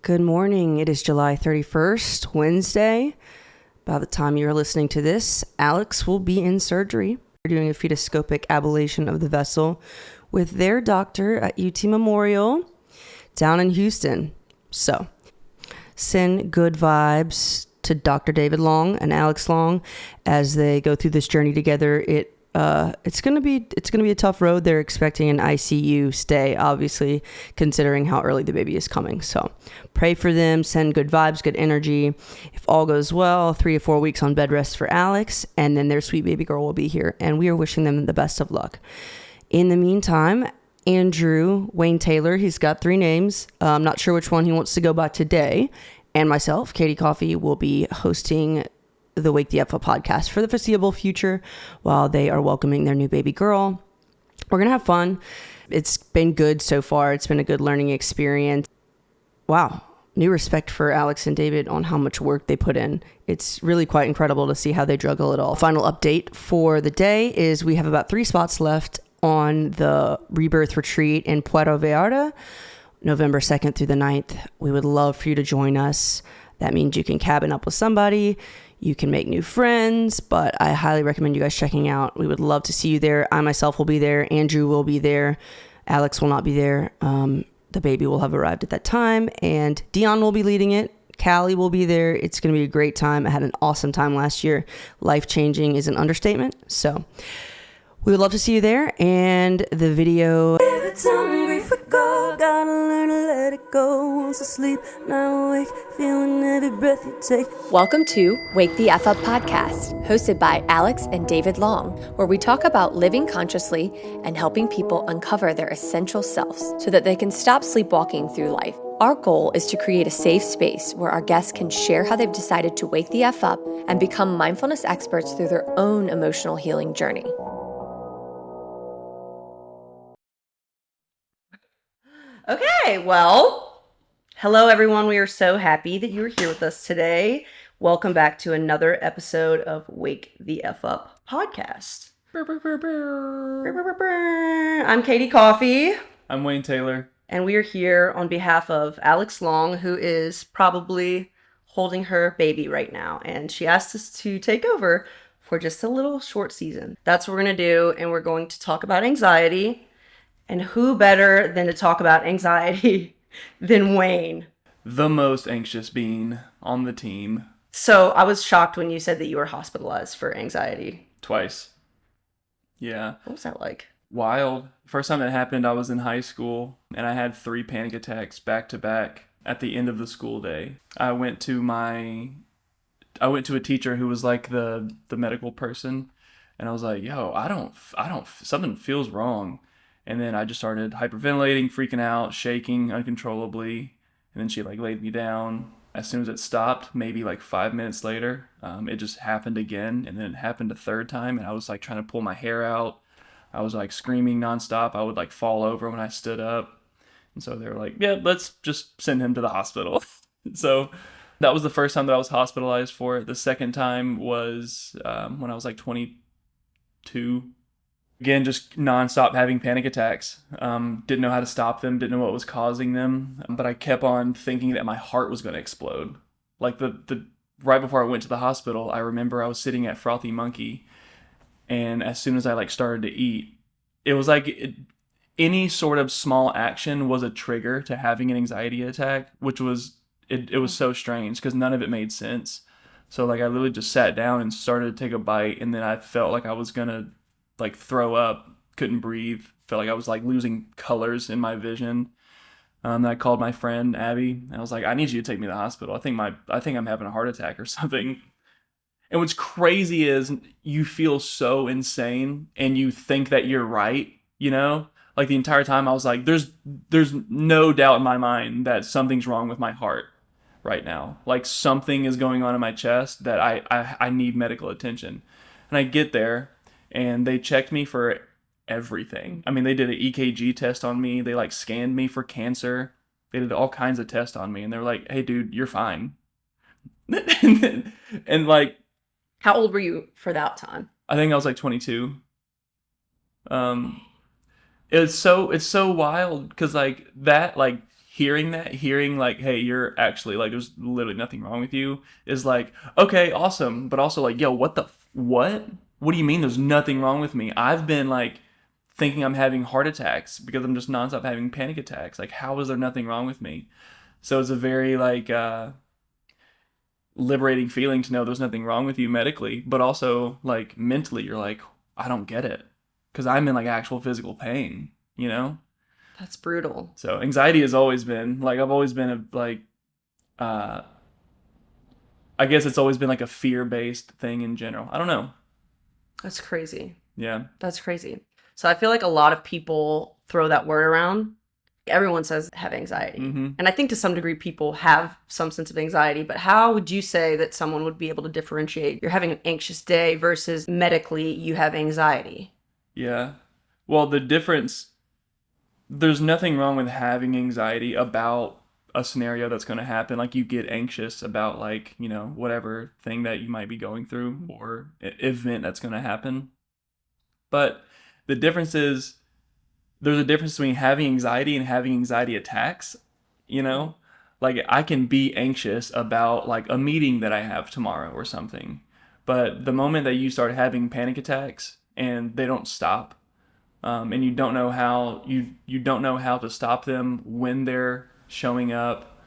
Good morning. It is July 31st, Wednesday. By the time you're listening to this, Alix will be in surgery. We're doing a fetoscopic ablation of the vessel with their doctor at UT Memorial down in Houston. So, send good vibes to Dr. David Long and Alix Long as they go through this journey together. It's gonna be a tough road. They're expecting an ICU stay, obviously, considering how early the baby is coming. So pray for them, send good vibes, good energy. If all goes well, 3 to 4 weeks on bed rest for Alix, and then their sweet baby girl will be here, and we are wishing them the best of luck. In the meantime, Andrew Wayne Taylor, he's got 3 names. I'm not sure which one he wants to go by today. And myself, Katie Coffey, will be hosting the Wake the F Up podcast for the foreseeable future while they are welcoming their new baby girl. We're going to have fun. It's been good so far. It's been a good learning experience. Wow. New respect for Alix and David on how much work they put in. It's really quite incredible to see how they juggle it all. Final update for the day is we have about 3 spots left on the rebirth retreat in Puerto Vallarta, November 2nd through the 9th. We would love for you to join us. That means you can cabin up with somebody. You can make new friends, but I highly recommend you guys checking out. We would love to see you there. I myself will be there. Andrew will be there. Alix will not be there. The baby will have arrived at that time, and Dion will be leading it. Callie will be there. It's going to be a great time. I had an awesome time last year. Life-changing is an understatement. So we would love to see you there. And the video. Every time we forgot, gotta learn to let it go. Once asleep, now awake, feeling every breath you take. Welcome to Wake the F Up podcast, hosted by Alix and David Long, where we talk about living consciously and helping people uncover their essential selves so that they can stop sleepwalking through life. Our goal is to create a safe space where our guests can share how they've decided to wake the F up and become mindfulness experts through their own emotional healing journey. Okay, well, hello everyone. We are so happy that you are here with us today. Welcome back to another episode of Wake the F Up podcast. I'm Katie Coffey. I'm Wayne Taylor. And we are here on behalf of Alix Long, who is probably holding her baby right now. And she asked us to take over for just a little short season. That's what we're going to do. And we're going to talk about anxiety. And who better than to talk about anxiety than Wayne? The most anxious being on the team. So I was shocked when you said that you were hospitalized for anxiety. Twice. Yeah. What was that like? Wild. First time that happened, I was in high school, and I had 3 panic attacks back to back at the end of the school day. I went to a teacher who was like the medical person, and I was like, yo, I don't, something feels wrong. And then I just started hyperventilating, freaking out, shaking uncontrollably. And then she laid me down. As soon as it stopped, maybe 5 minutes later, it just happened again. And then it happened a third time. And I was trying to pull my hair out. I was screaming nonstop. I would fall over when I stood up. And so they were like, yeah, let's just send him to the hospital. So that was the first time that I was hospitalized for it. The second time was when I was 22. Again, just nonstop having panic attacks. Didn't know how to stop them, didn't know what was causing them, but I kept on thinking that my heart was going to explode. The right before I went to the hospital, I remember I was sitting at Frothy Monkey, and as soon as I started to eat, it was any sort of small action was a trigger to having an anxiety attack, which was it was so strange because none of it made sense. So I literally just sat down and started to take a bite, and then I felt like I was gonna throw up, couldn't breathe, felt like I was losing colors in my vision. Then I called my friend Abby, and I was like, I need you to take me to the hospital. I think I'm having a heart attack or something. And what's crazy is you feel so insane and you think that you're right, the entire time I was like, there's no doubt in my mind that something's wrong with my heart right now. Something is going on in my chest that I need medical attention. And I get there, and they checked me for everything. I mean, they did an EKG test on me. They scanned me for cancer. They did all kinds of tests on me. And they were like, hey, dude, you're fine. and How old were you for that time? I think I was 22. It's so wild because that hearing like, hey, you're actually like, there's literally nothing wrong with you, is like, okay, awesome. But also like, yo, what? What do you mean there's nothing wrong with me? I've been like thinking I'm having heart attacks because I'm just nonstop having panic attacks. Like, how is there nothing wrong with me? So it's a very like liberating feeling to know there's nothing wrong with you medically, but also like mentally, you're like, I don't get it because I'm in like actual physical pain, you know? That's brutal. So anxiety has always been like, I've always been uh, I guess it's always been like a fear-based thing in general. I don't know. That's crazy. Yeah. That's crazy. So I feel like a lot of people throw that word around. Everyone says have anxiety. Mm-hmm. And I think to some degree people have some sense of anxiety, but how would you say that someone would be able to differentiate you're having an anxious day versus medically you have anxiety? Yeah. Well, the difference, there's nothing wrong with having anxiety about a scenario that's going to happen. Like, you get anxious about like, you know, whatever thing that you might be going through or event that's going to happen. But the difference is, there's a difference between having anxiety and having anxiety attacks, you know? Like, I can be anxious about like a meeting that I have tomorrow or something. But the moment that you start having panic attacks and they don't stop, and you don't know how you don't know how to stop them when they're showing up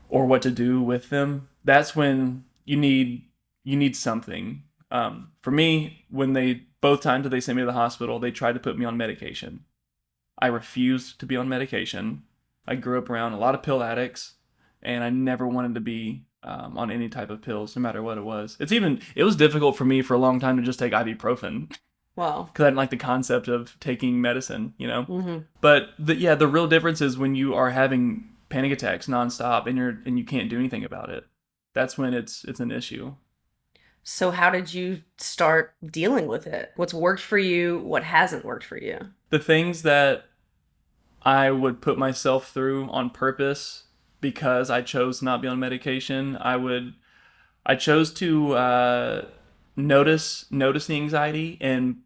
or what to do with them, that's when you need something. For me, when both times that they sent me to the hospital, they tried to put me on medication. I refused to be on medication. I grew up around a lot of pill addicts, and I never wanted to be on any type of pills, no matter what it was. It was difficult for me for a long time to just take ibuprofen. Wow. Because I didn't like the concept of taking medicine, you know? Mm-hmm. But the real difference is when you are having panic attacks nonstop and you can't do anything about it. That's when it's an issue. So how did you start dealing with it? What's worked for you? What hasn't worked for you? The things that I would put myself through on purpose because I chose to not be on medication, I chose to notice the anxiety and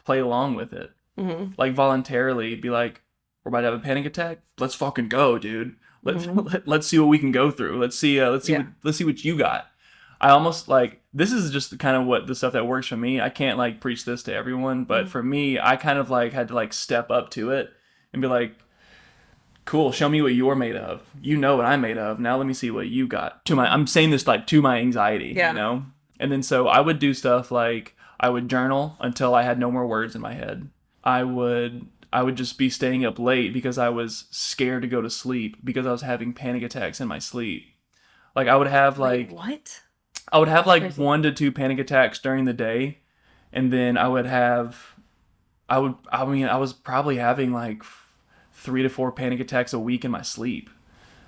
play along with it. Mm-hmm. Like, voluntarily be like, we're about to have a panic attack. Let's fucking go, dude. Let's see what we can go through. Let's see what you got. I almost like, this is just kind of what the stuff that works for me. I can't like preach this to everyone, but for me, I kind of like had to like step up to it and be like, cool, show me what you're made of. You know what I'm made of. Now let me see what you got. I'm saying this like to my anxiety, you know? And then so I would do stuff like, I would journal until I had no more words in my head. I would just be staying up late because I was scared to go to sleep because I was having panic attacks in my sleep. Like, I would have like... Wait, what? I would have like crazy. 1 to 2 panic attacks during the day. And then I was probably having like 3 to 4 panic attacks a week in my sleep.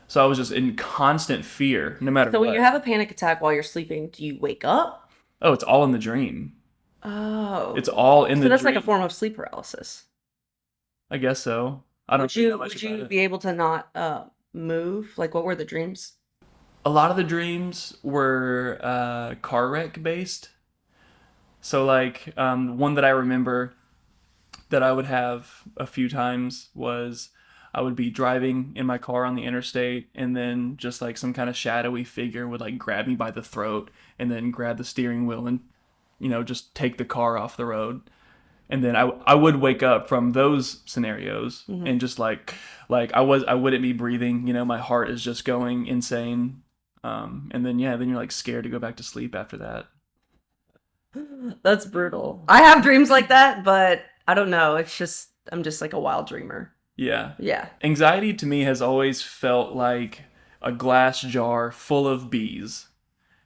So I was just in constant fear, no matter what. So when you have a panic attack while you're sleeping, do you wake up? Oh, it's all in the dream. Oh. It's all in the dream. So that's like a form of sleep paralysis. I guess so. I don't know much Would about you it. be able to not move? Like, what were the dreams? A lot of the dreams were car wreck based. So like, one that I remember that I would have a few times was, I would be driving in my car on the interstate, and then just like some kind of shadowy figure would like grab me by the throat and then grab the steering wheel and, you know, just take the car off the road. And then I would wake up from those scenarios and just like I wouldn't be breathing, you know, my heart is just going insane. And then you're like scared to go back to sleep after that. That's brutal. I have dreams like that, but I don't know. I'm just like a wild dreamer. Yeah. Yeah. Anxiety to me has always felt like a glass jar full of bees.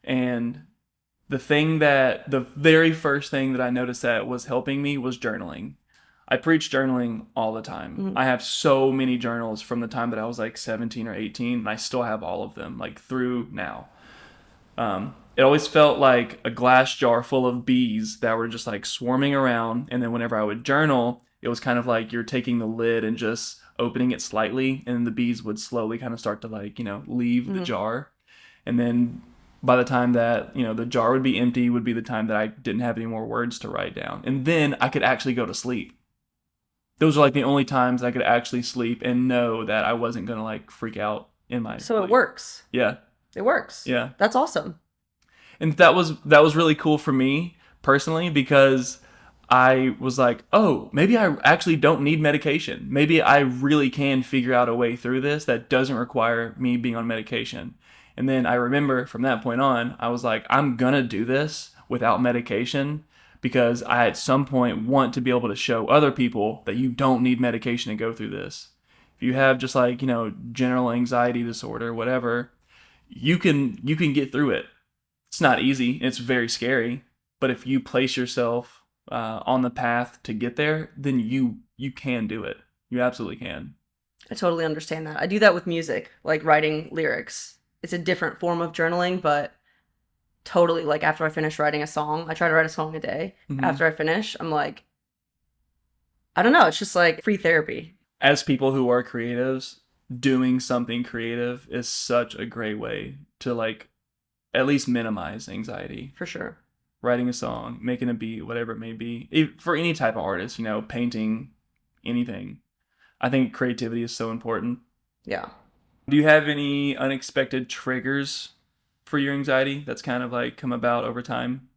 And the very first thing that I noticed that was helping me was journaling. I preach journaling all the time. Mm-hmm. I have so many journals from the time that I was like 17 or 18, and I still have all of them, like through now. It always felt like a glass jar full of bees that were just like swarming around. And then whenever I would journal, it was kind of like you're taking the lid and just opening it slightly, and the bees would slowly kind of start to like, you know, leave the jar. And then by the time that, you know, the jar would be empty would be the time that I didn't have any more words to write down. And then I could actually go to sleep. Those are like the only times I could actually sleep and know that I wasn't going to like freak out in my So sleep. it works. Yeah. It works. Yeah. That's awesome. And that was really cool for me personally, because I was like, oh, maybe I actually don't need medication. Maybe I really can figure out a way through this that doesn't require me being on medication. And then I remember from that point on, I was like, I'm gonna do this without medication, because I at some point want to be able to show other people that you don't need medication to go through this. If you have just like, general anxiety disorder, whatever, you can get through it. It's not easy. It's very scary. But if you place yourself on the path to get there, then you can do it. You absolutely can. I totally understand that. I do that with music, like writing lyrics. It's a different form of journaling, but totally, like after I finish writing a song, I try to write a song a day. Mm-hmm. After I finish, I'm like, I don't know. It's just like free therapy. As people who are creatives, doing something creative is such a great way to like at least minimize anxiety. For sure. Writing a song, making a beat, whatever it may be. For any type of artist, painting, anything. I think creativity is so important. Yeah. Do you have any unexpected triggers for your anxiety that's kind of like come about over time?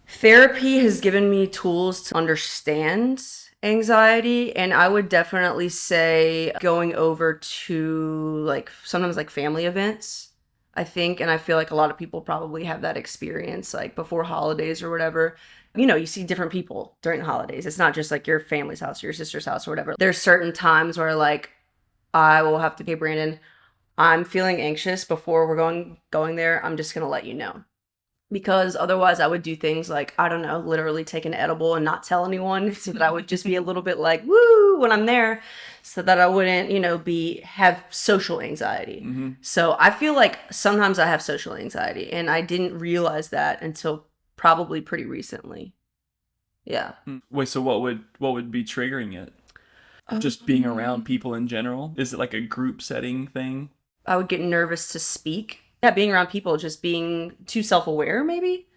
Therapy has given me tools to understand anxiety, and I would definitely say going over to like sometimes like family events, I think, and I feel like a lot of people probably have that experience like before holidays or whatever. You see different people during the holidays. It's not just like your family's house or your sister's house or whatever. There's certain times where like I will have to, okay, Brandon, I'm feeling anxious before we're going there. I'm just going to let you know. Because otherwise I would do things like, I don't know, literally take an edible and not tell anyone, so that I would just be a little bit like, woo, when I'm there, so that I wouldn't, have social anxiety. Mm-hmm. So I feel like sometimes I have social anxiety, and I didn't realize that until probably pretty recently. Yeah. Wait, so what would be triggering it? Just being around people in general? Is it like a group setting thing? I would get nervous to speak. Yeah, being around people, just being too self-aware, maybe.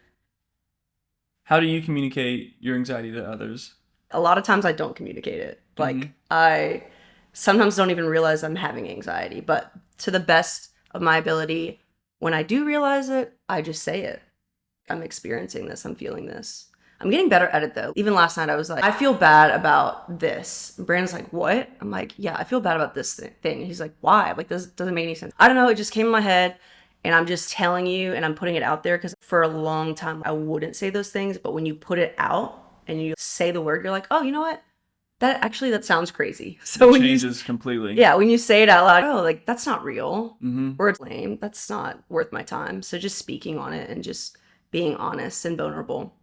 How do you communicate your anxiety to others? A lot of times I don't communicate it. Like, I sometimes don't even realize I'm having anxiety. But to the best of my ability, when I do realize it, I just say it. I'm experiencing this. I'm feeling this. I'm getting better at it, though. Even last night, I was like, I feel bad about this. And Brandon's like, what? I'm like, yeah, I feel bad about this thing. And he's like, why? I'm like, this doesn't make any sense. I don't know. It just came in my head. And I'm just telling you, and I'm putting it out there, because for a long time, I wouldn't say those things. But when you put it out and you say the word, you're like, oh, you know what? That sounds crazy. So it changes completely. Yeah, when you say it out loud, oh, like, that's not real. Mm-hmm. Or it's lame. That's not worth my time. So just speaking on it and just being honest and vulnerable,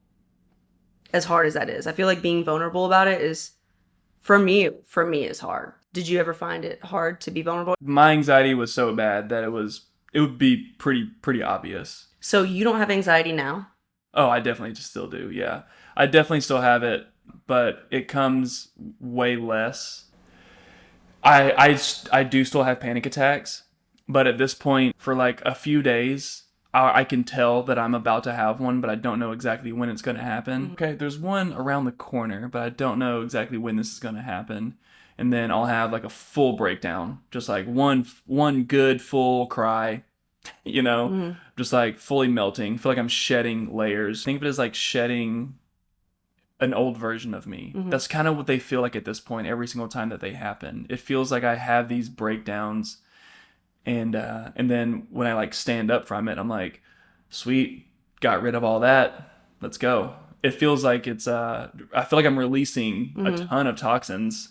as hard as that is. I feel like being vulnerable about it is, for me is hard. Did you ever find it hard to be vulnerable? My anxiety was so bad that it would be pretty obvious. So you don't have anxiety now? Oh, I definitely just still do. Yeah. I definitely still have it, but it comes way less. I do still have panic attacks, but at this point, for like a few days, I can tell that I'm about to have one, but I don't know exactly when it's going to happen. Okay, there's one around the corner, but I don't know exactly when this is going to happen. And then I'll have like a full breakdown, just like one good full cry, just like fully melting. I feel like I'm shedding layers. Think of it as like shedding an old version of me. Mm-hmm. That's kind of what they feel like at this point every single time that they happen. It feels like I have these breakdowns, and then when I like stand up from it, I'm like, sweet, got rid of all that. Let's go. It feels like it's I feel like I'm releasing a ton of toxins.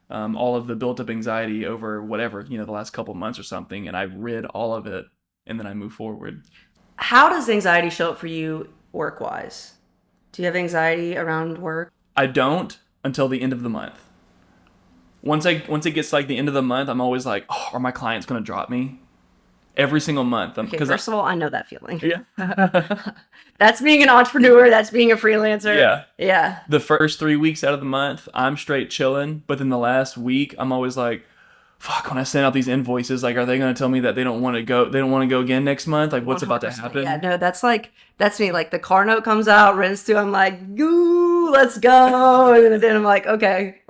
All of the built up anxiety over whatever, the last couple months or something, and I rid all of it, and then I move forward. How does anxiety show up for you work-wise? Do you have anxiety around work? I don't until the end of the month. Once it gets like the end of the month, I'm always like, oh, are my clients going to drop me? Every single month. Okay, first of all, I know that feeling. Yeah. That's being an entrepreneur. That's being a freelancer. Yeah. Yeah. The first 3 weeks out of the month, I'm straight chilling. But then the last week, I'm always like, fuck, when I send out these invoices, like, are they going to tell me that they don't want to go again next month? Like, what's about to happen? Yeah, no, that's me. Like, the car note comes out, rents due. I'm like, ooh, woo, let's go. And then I'm like, okay,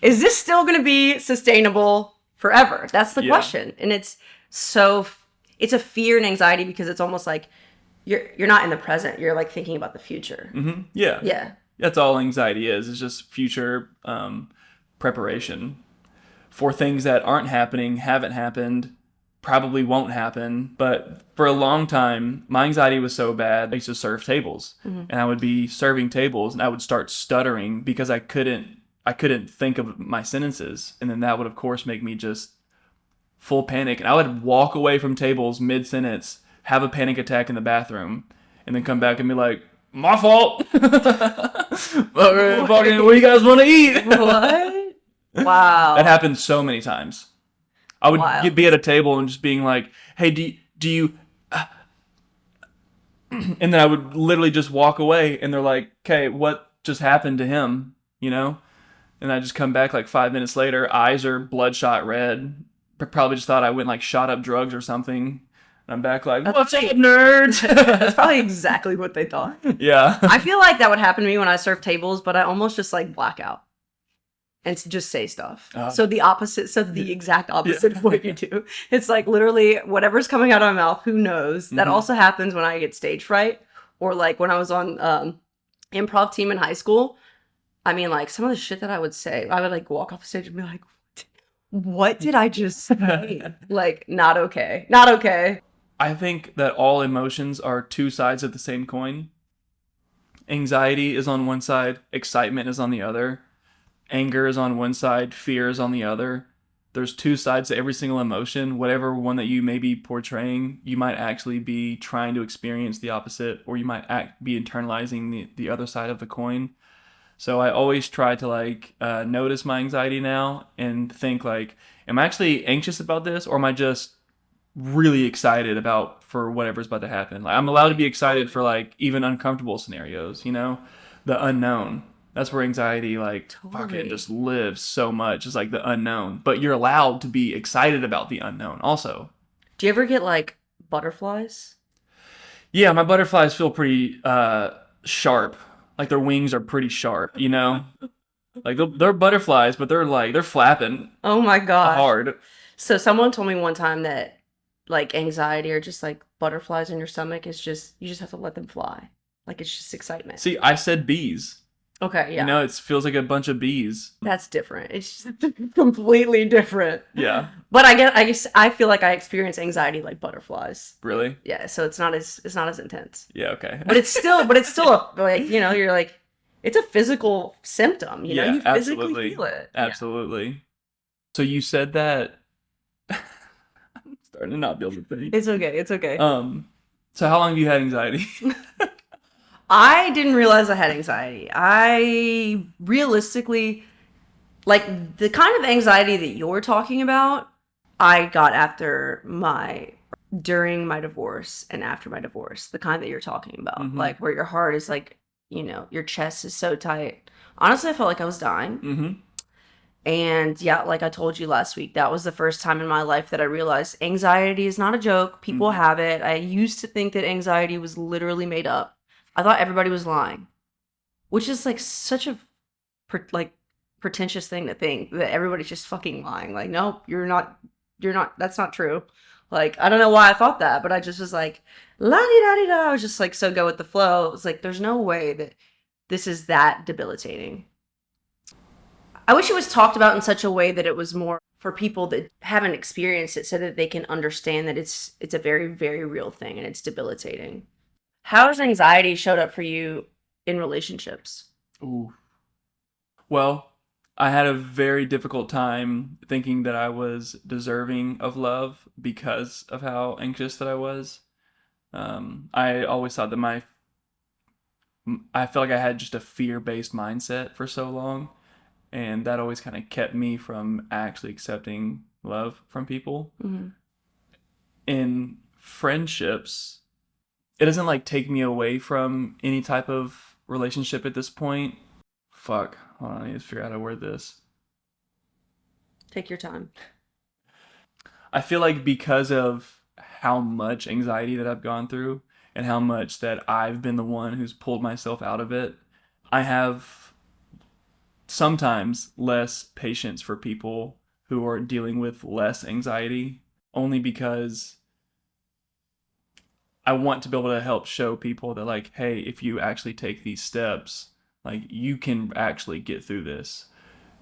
is this still going to be sustainable forever? That's the question. And it's a fear and anxiety because it's almost like you're not in the present. You're like thinking about the future. Mm-hmm. Yeah. Yeah. That's all anxiety is. It's just future preparation for things that aren't happening, haven't happened, probably won't happen. But for a long time, my anxiety was so bad, I used to serve tables. And I would be serving tables and I would start stuttering because I couldn't think of my sentences. And then that would, of course, make me just full panic. And I would walk away from tables mid-sentence, have a panic attack in the bathroom, and then come back and be like, my fault. What do you guys want to eat? What? Wow. That happened so many times. I would be at a table and just being like, hey, do you... And then I would literally just walk away and they're like, okay, what just happened to him? You know? And I just come back like 5 minutes later, eyes are bloodshot red. Probably just thought I went like shot up drugs or something. And I'm back like, what's up, nerds? That's probably exactly what they thought. Yeah. I feel like that would happen to me when I serve tables, but I almost just like black out and just say stuff. So the exact opposite of what you do. It's like literally whatever's coming out of my mouth, who knows? That also happens when I get stage fright, or like when I was on improv team in high school. I mean, like some of the shit that I would say, I would like walk off the stage and be like, what did I just say? Like, not okay. Not okay. I think that all emotions are two sides of the same coin. Anxiety is on one side, excitement is on the other. Anger is on one side, fear is on the other. There's two sides to every single emotion. Whatever one that you may be portraying, you might actually be trying to experience the opposite, or you might be internalizing the other side of the coin. So I always try to like notice my anxiety now and think like, am I actually anxious about this, or am I just really excited for whatever's about to happen? Like, I'm allowed to be excited for like even uncomfortable scenarios, you know, the unknown. That's where anxiety fucking just lives so much. It's like the unknown, but you're allowed to be excited about the unknown also. Do you ever get like butterflies? Yeah, my butterflies feel pretty sharp. Like their wings are pretty sharp, you know? Like they're butterflies, but they're flapping. Oh my god. Hard. So someone told me one time that like anxiety or just like butterflies in your stomach is just, you just have to let them fly. Like it's just excitement. See, I said bees. Okay, yeah. You know, it feels like a bunch of bees. That's different. It's just completely different. Yeah. But I feel like I experience anxiety like butterflies. Really? Yeah, so it's not as intense. Yeah, okay. But it's still a, like, you know, you're like, it's a physical symptom, you know, you physically feel it. Absolutely. Yeah. So you said that I'm starting to not be able to think. It's okay. So how long have you had anxiety? I didn't realize I had anxiety. I realistically, like, the kind of anxiety that you're talking about, I got during my divorce and after my divorce, the kind that you're talking about. Mm-hmm. Like, where your heart is like, you know, your chest is so tight. Honestly, I felt like I was dying. Mm-hmm. And yeah, like I told you last week, that was the first time in my life that I realized anxiety is not a joke. People have it. I used to think that anxiety was literally made up. I thought everybody was lying, which is like such a pretentious thing to think, that everybody's just fucking lying. Like, nope, you're not, that's not true. Like, I don't know why I thought that, but I just was like, la-di-da-di-da. I was just like, so go with the flow. It was like, there's no way that this is that debilitating. I wish it was talked about in such a way that it was more for people that haven't experienced it, so that they can understand that it's a very, very real thing and it's debilitating. How has anxiety showed up for you in relationships? Ooh. Well, I had a very difficult time thinking that I was deserving of love because of how anxious that I was. I always thought that I felt like I had just a fear-based mindset for so long, and that always kind of kept me from actually accepting love from people. Mm-hmm. In friendships, it doesn't like take me away from any type of relationship at this point. Fuck. Hold on, I need to figure out how to word this. Take your time. I feel like because of how much anxiety that I've gone through and how much that I've been the one who's pulled myself out of it, I have sometimes less patience for people who are dealing with less anxiety, only because I want to be able to help show people that, like, hey, if you actually take these steps, like, you can actually get through this,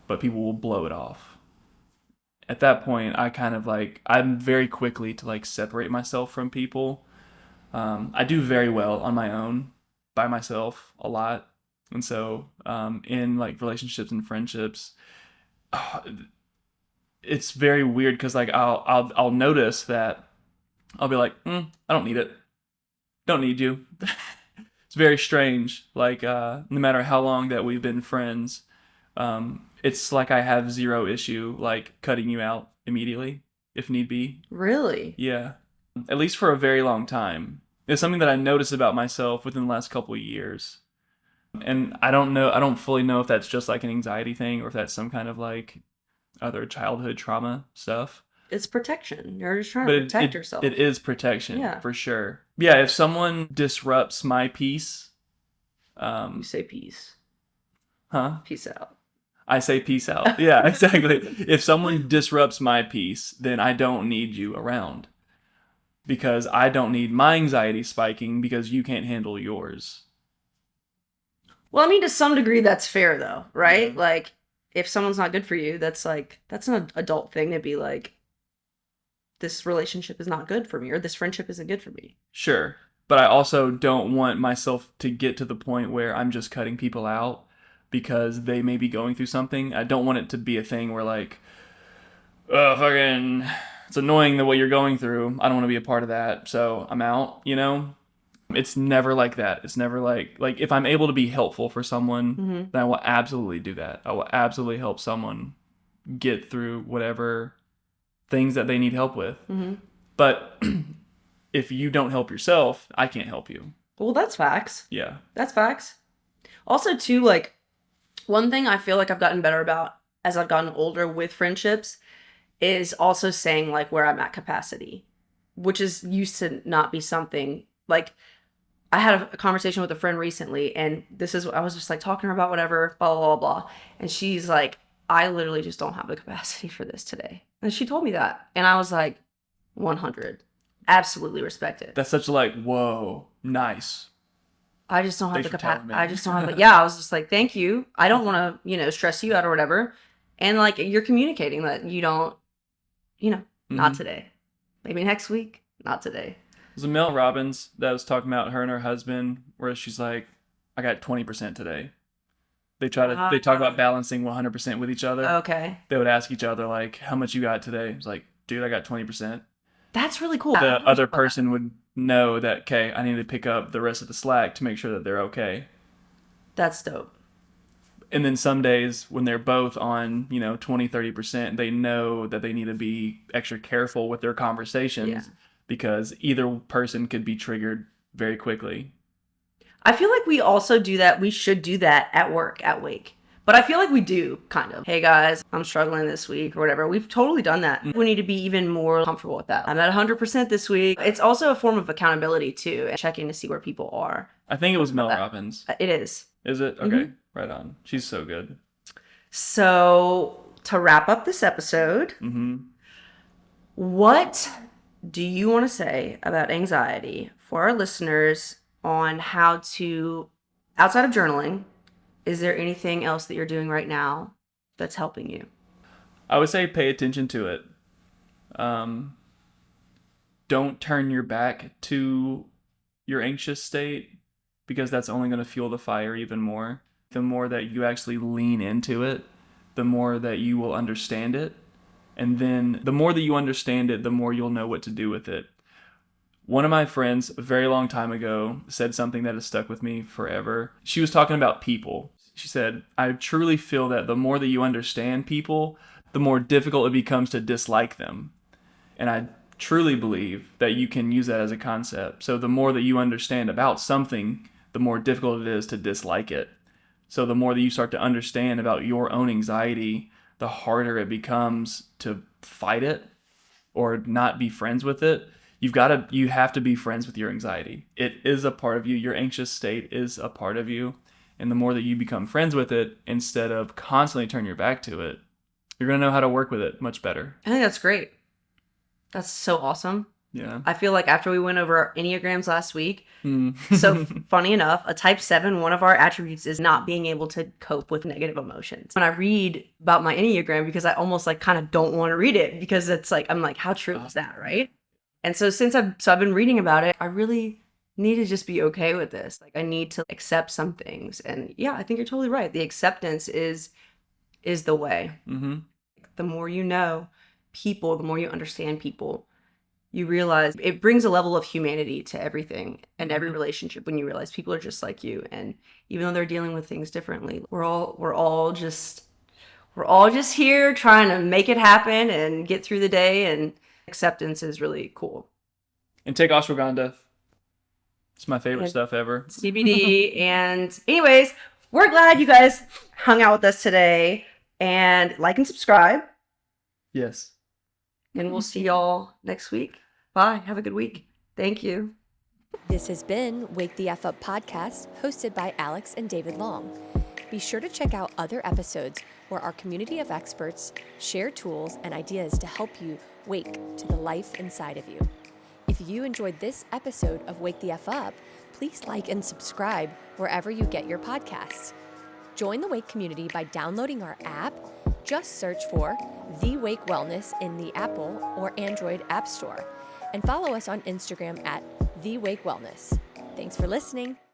but people will blow it off. At that point, I kind of like, I'm very quickly to like separate myself from people. I do very well on my own, by myself, a lot. And so in like relationships and friendships, it's very weird because like I'll notice that I'll be like, I don't need it. Don't need you. It's very strange. Like no matter how long that we've been friends, it's like I have zero issue like cutting you out immediately if need be. Really? Yeah. At least for a very long time. It's something that I noticed about myself within the last couple of years. And I don't fully know if that's just like an anxiety thing or if that's some kind of like other childhood trauma stuff. It's protection. You're just trying to protect yourself. It is protection, yeah, for sure. Yeah, if someone disrupts my peace, you say peace. Huh? Peace out. I say peace out. Yeah, exactly. If someone disrupts my peace, then I don't need you around. Because I don't need my anxiety spiking because you can't handle yours. Well, I mean, to some degree, that's fair, though, right? Mm-hmm. Like, if someone's not good for you, that's an adult thing to be like, this relationship is not good for me, or this friendship isn't good for me. Sure. But I also don't want myself to get to the point where I'm just cutting people out because they may be going through something. I don't want it to be a thing where like, oh, fucking, it's annoying the way you're going through. I don't want to be a part of that, so I'm out, you know? It's never like that. It's never like if I'm able to be helpful for someone, then I will absolutely do that. I will absolutely help someone get through whatever things that they need help with. Mm-hmm. But if you don't help yourself, I can't help you. Well, that's facts. Yeah. That's facts. Also, too, like, one thing I feel like I've gotten better about as I've gotten older with friendships is also saying, like, where I'm at capacity, which is used to not be something, like, I had a conversation with a friend recently, and I was just, like, talking to her about whatever, blah, blah, blah, blah, and she's like, I literally just don't have the capacity for this today. And she told me that, and I was like, 100. Absolutely respect it. That's such like, whoa, nice. I just don't have Thanks the for telling capacity. me. I just don't have the, yeah, I was just like, thank you. I don't want to, stress you out or whatever. And like, you're communicating that you don't, not today. Maybe next week, not today. There's a Mel Robbins that was talking about her and her husband, where she's like, I got 20% today. They talk about balancing 100% with each other. Okay. They would ask each other, like, how much you got today? It's like, dude, I got 20%. That's really cool. The other person would know that, okay, I need to pick up the rest of the slack to make sure that they're okay. That's dope. And then some days when they're both on, 20, 30%, they know that they need to be extra careful with their conversations because either person could be triggered very quickly. I feel like we also do that. We should do that at work, at Wake. But I feel like we do, kind of. Hey guys, I'm struggling this week or whatever. We've totally done that. We need to be even more comfortable with that. I'm at 100% this week. It's also a form of accountability too, and checking to see where people are. I think it was Mel Robbins. It is. Is it? Okay, right on. She's so good. So, to wrap up this episode, what do you want to say about anxiety for our listeners on how to, outside of journaling, is there anything else that you're doing right now that's helping you? I would say pay attention to it. Don't turn your back to your anxious state because that's only going to fuel the fire even more. The more that you actually lean into it, the more that you will understand it. And then the more that you understand it, the more you'll know what to do with it. One of my friends a very long time ago said something that has stuck with me forever. She was talking about people. She said, I truly feel that the more that you understand people, the more difficult it becomes to dislike them. And I truly believe that you can use that as a concept. So the more that you understand about something, the more difficult it is to dislike it. So the more that you start to understand about your own anxiety, the harder it becomes to fight it or not be friends with it. You have to be friends with your anxiety. It is a part of you. Your anxious state is a part of you. And the more that you become friends with it, instead of constantly turn your back to it, you're going to know how to work with it much better. I think that's great. That's so awesome. Yeah. I feel like after we went over our Enneagrams last week, so funny enough, a type 7, one of our attributes is not being able to cope with negative emotions. When I read about my Enneagram, because I almost like kind of don't want to read it because it's like, I'm like, how true is that, right? And so since I've been reading about it, I really need to just be okay with this. Like I need to accept some things. And yeah, I think you're totally right. The acceptance is the way. Mm-hmm. The more you know people, the more you understand people, you realize it brings a level of humanity to everything and every relationship when you realize people are just like you. And even though they're dealing with things differently, we're all just here trying to make it happen and get through the day, and acceptance is really cool. And take ashwagandha. It's my favorite stuff ever. CBD. And anyways, we're glad you guys hung out with us today, and like and subscribe. Yes. And we'll see y'all next week. Bye. Have a good week. Thank you. This has been Wake the F Up podcast, hosted by Alix and David Long. Be sure to check out other episodes where our community of experts share tools and ideas to help you wake to the life inside of you. If you enjoyed this episode of Wake the F Up, please like and subscribe wherever you get your podcasts. Join the Wake community by downloading our app. Just search for The Wake Wellness in the Apple or Android App Store. And follow us on Instagram at The Wake Wellness. Thanks for listening.